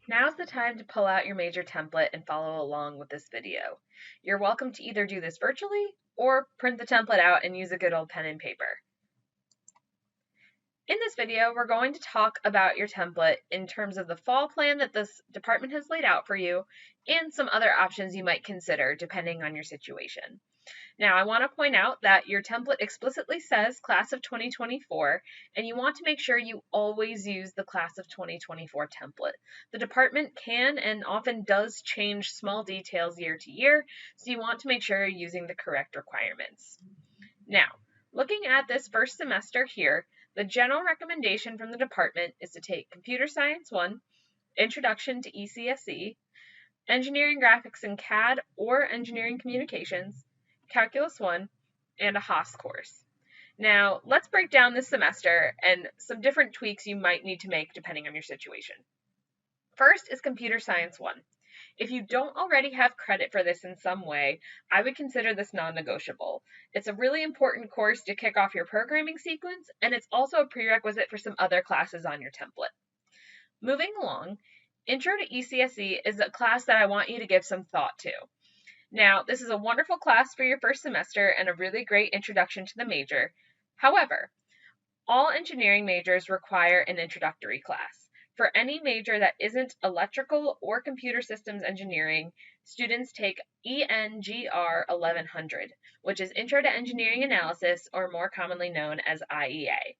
Now's the time to pull out your major template and follow along with this video. You're welcome to either do this virtually or print the template out and use a good old pen and paper. In this video, we're going to talk about your template in terms of the fall plan that this department has laid out for you and some other options you might consider depending on your situation. Now, I want to point out that your template explicitly says class of 2024, and you want to make sure you always use the class of 2024 template. The department can and often does change small details year to year, so you want to make sure you're using the correct requirements. Now, looking at this first semester here, the general recommendation from the department is to take Computer Science 1, Introduction to ECSE, Engineering Graphics and CAD or Engineering Communications, Calculus 1, and a Haas course. Now, let's break down this semester and some different tweaks you might need to make depending on your situation. First is Computer Science 1. If you don't already have credit for this in some way, I would consider this non-negotiable. It's a really important course to kick off your programming sequence, and it's also a prerequisite for some other classes on your template. Moving along, Intro to ECSE is a class that I want you to give some thought to. Now, this is a wonderful class for your first semester and a really great introduction to the major. However, all engineering majors require an introductory class. For any major that isn't electrical or computer systems engineering, students take ENGR 1100, which is Intro to Engineering Analysis, or more commonly known as IEA.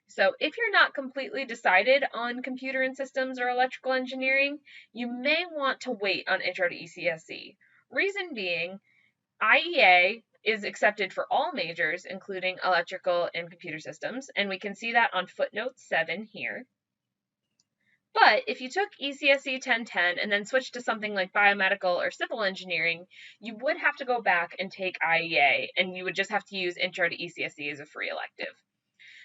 So if you're not completely decided on computer and systems or electrical engineering, you may want to wait on Intro to ECSE. Reason being, IEA is accepted for all majors, including electrical and computer systems, and we can see that on footnote 7 here. But if you took ECSE 1010 and then switched to something like biomedical or civil engineering, you would have to go back and take IEA, and you would just have to use Intro to ECSE as a free elective.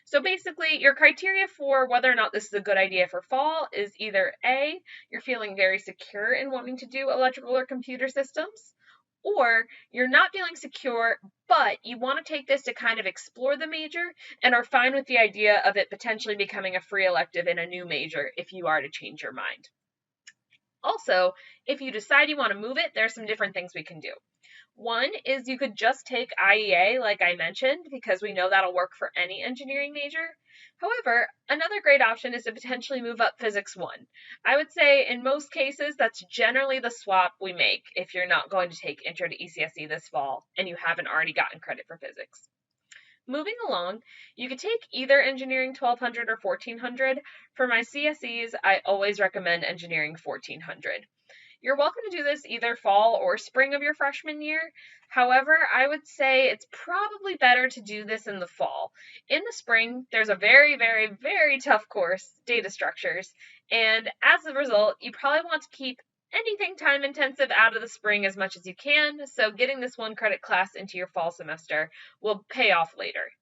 So basically, your criteria for whether or not this is a good idea for fall is either A, you're feeling very secure in wanting to do electrical or computer systems, or you're not feeling secure, but you want to take this to kind of explore the major and are fine with the idea of it potentially becoming a free elective in a new major if you are to change your mind. Also, if you decide you want to move it, there's some different things we can do. One is you could just take IEA, like I mentioned, because we know that'll work for any engineering major. However, another great option is to potentially move up Physics 1. I would say in most cases, that's generally the swap we make if you're not going to take Intro to ECSE this fall and you haven't already gotten credit for physics. Moving along, you could take either Engineering 1200 or 1400. For my CSEs, I always recommend Engineering 1400. You're welcome to do this either fall or spring of your freshman year. However, I would say it's probably better to do this in the fall. In the spring, there's a very, very, very tough course, data structures, and as a result, you probably want to keep anything time intensive out of the spring as much as you can, so getting this 1 credit class into your fall semester will pay off later.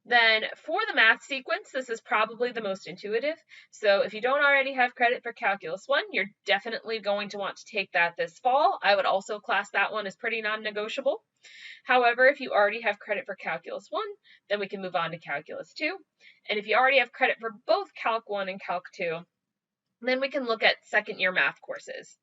Then for the math sequence, this is probably the most intuitive. So if you don't already have credit for Calculus 1, you're definitely going to want to take that this fall. I would also class that one as pretty non-negotiable. However, if you already have credit for Calculus 1, then we can move on to Calculus 2. And if you already have credit for both Calc 1 and Calc 2, then we can look at second year math courses.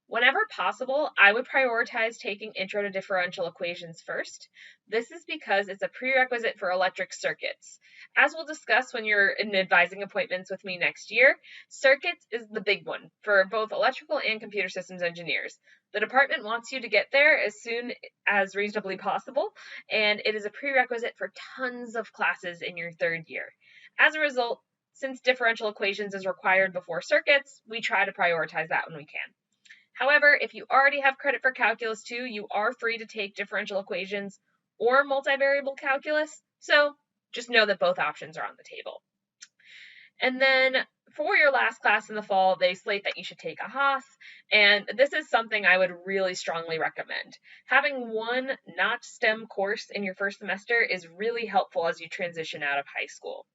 Whenever possible, I would prioritize taking Intro to Differential Equations first. This is because it's a prerequisite for electric circuits. As we'll discuss when you're in advising appointments with me next year, circuits is the big one for both electrical and computer systems engineers. The department wants you to get there as soon as reasonably possible, and it is a prerequisite for tons of classes in your third year. As a result, since differential equations is required before circuits, we try to prioritize that when we can. However, if you already have credit for Calculus 2, you are free to take differential equations or multivariable calculus, so just know that both options are on the table. And then for your last class in the fall, they slate that you should take a Haas, and this is something I would really strongly recommend. Having one not STEM course in your first semester is really helpful as you transition out of high school.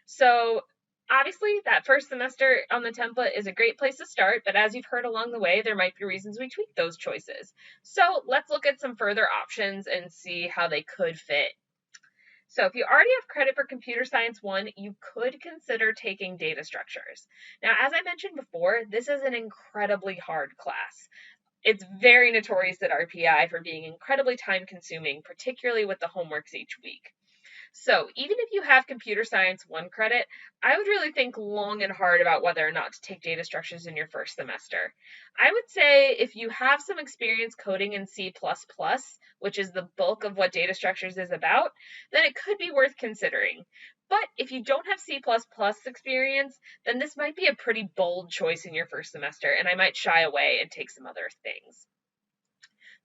So obviously, that first semester on the template is a great place to start, but as you've heard along the way, there might be reasons we tweak those choices. So let's look at some further options and see how they could fit. So if you already have credit for Computer Science 1, you could consider taking data structures. Now, as I mentioned before, this is an incredibly hard class. It's very notorious at RPI for being incredibly time consuming, particularly with the homeworks each week. So even if you have Computer Science 1 credit, I would really think long and hard about whether or not to take data structures in your first semester. I would say if you have some experience coding in C++, which is the bulk of what data structures is about, then it could be worth considering. But if you don't have C++ experience, then this might be a pretty bold choice in your first semester, and I might shy away and take some other things.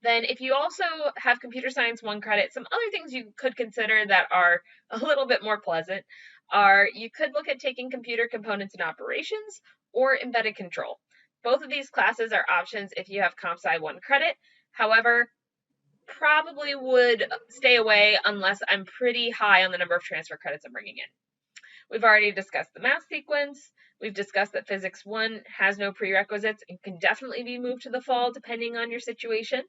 Then if you also have Computer Science 1 credit, some other things you could consider that are a little bit more pleasant are you could look at taking Computer Components and Operations or Embedded Control. Both of these classes are options if you have Comp Sci 1 credit. However, probably would stay away unless I'm pretty high on the number of transfer credits I'm bringing in. We've already discussed the math sequence. We've discussed that Physics 1 has no prerequisites and can definitely be moved to the fall depending on your situation.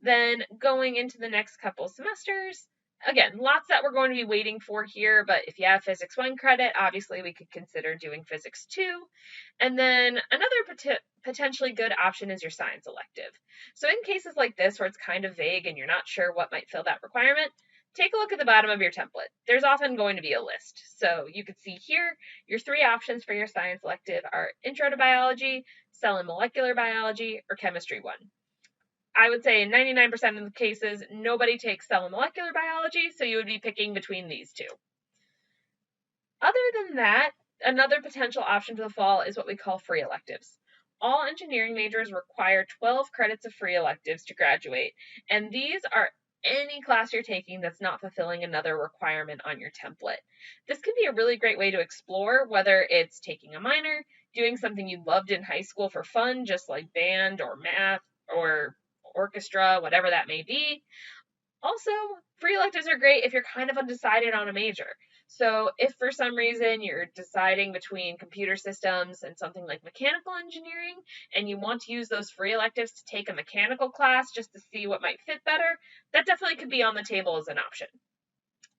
Then going into the next couple semesters, again, lots that we're going to be waiting for here, but if you have Physics 1 credit, obviously we could consider doing Physics 2. And then another potentially good option is your science elective. So in cases like this where it's kind of vague and you're not sure what might fill that requirement, take a look at the bottom of your template. There's often going to be a list. So you can see here, your 3 options for your science elective are Intro to Biology, Cell and Molecular Biology, or Chemistry 1. I would say in 99% of the cases, nobody takes cell and molecular biology, so you would be picking between these two. Other than that, another potential option for the fall is what we call free electives. All engineering majors require 12 credits of free electives to graduate, and these are any class you're taking that's not fulfilling another requirement on your template. This can be a really great way to explore whether it's taking a minor, doing something you loved in high school for fun, just like band or math or orchestra, whatever that may be. Also, free electives are great if you're kind of undecided on a major. So if for some reason you're deciding between computer systems and something like mechanical engineering, and you want to use those free electives to take a mechanical class just to see what might fit better, that definitely could be on the table as an option.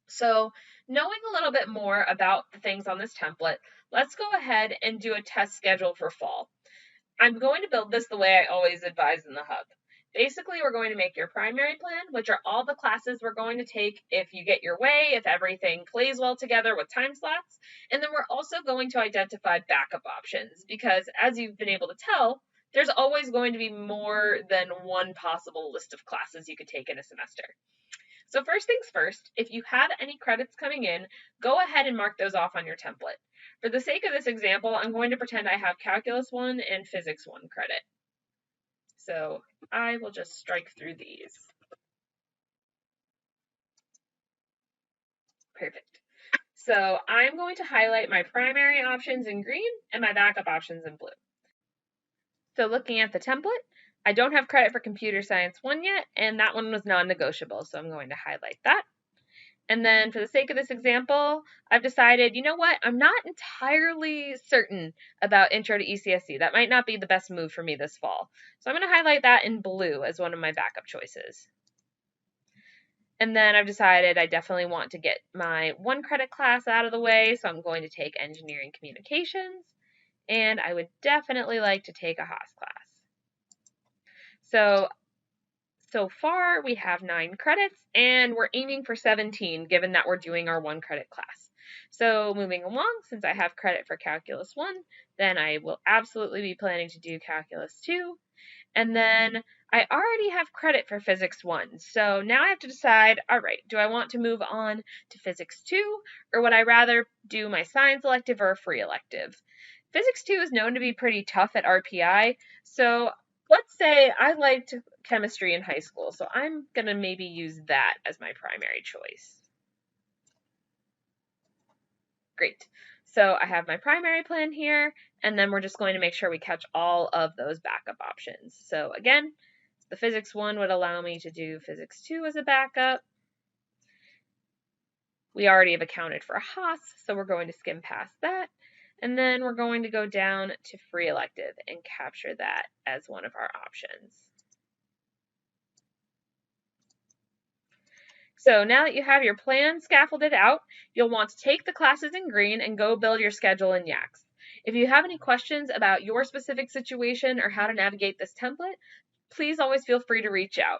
So knowing a little bit more about the things on this template, let's go ahead and do a test schedule for fall. I'm going to build this the way I always advise in the hub. Basically, we're going to make your primary plan, which are all the classes we're going to take if you get your way, if everything plays well together with time slots. And then we're also going to identify backup options because, as you've been able to tell, there's always going to be more than one possible list of classes you could take in a semester. So first things first, if you have any credits coming in, go ahead and mark those off on your template. For the sake of this example, I'm going to pretend I have Calculus 1 and Physics 1 credit. So I will just strike through these. Perfect. So I'm going to highlight my primary options in green and my backup options in blue. So looking at the template, I don't have credit for Computer Science 1 yet, and that one was non-negotiable, so I'm going to highlight that. And then for the sake of this example, I've decided, you know what, I'm not entirely certain about Intro to ECSC. That might not be the best move for me this fall. So I'm going to highlight that in blue as one of my backup choices. And then I've decided I definitely want to get my 1 credit class out of the way, so I'm going to take Engineering Communications, and I would definitely like to take a Haas class. So far, we have 9 credits, and we're aiming for 17, given that we're doing our 1 credit class. So moving along, since I have credit for Calculus 1, then I will absolutely be planning to do Calculus 2. And then I already have credit for Physics 1. So now I have to decide, all right, do I want to move on to Physics 2, or would I rather do my science elective or a free elective? Physics 2 is known to be pretty tough at RPI, so let's say I liked chemistry in high school, so I'm going to maybe use that as my primary choice. Great. So I have my primary plan here, and then we're just going to make sure we catch all of those backup options. So again, the Physics 1 would allow me to do Physics 2 as a backup. We already have accounted for Haas, so we're going to skim past that. And then we're going to go down to free elective and capture that as one of our options. So now that you have your plan scaffolded out, you'll want to take the classes in green and go build your schedule in Yax. If you have any questions about your specific situation or how to navigate this template, please always feel free to reach out.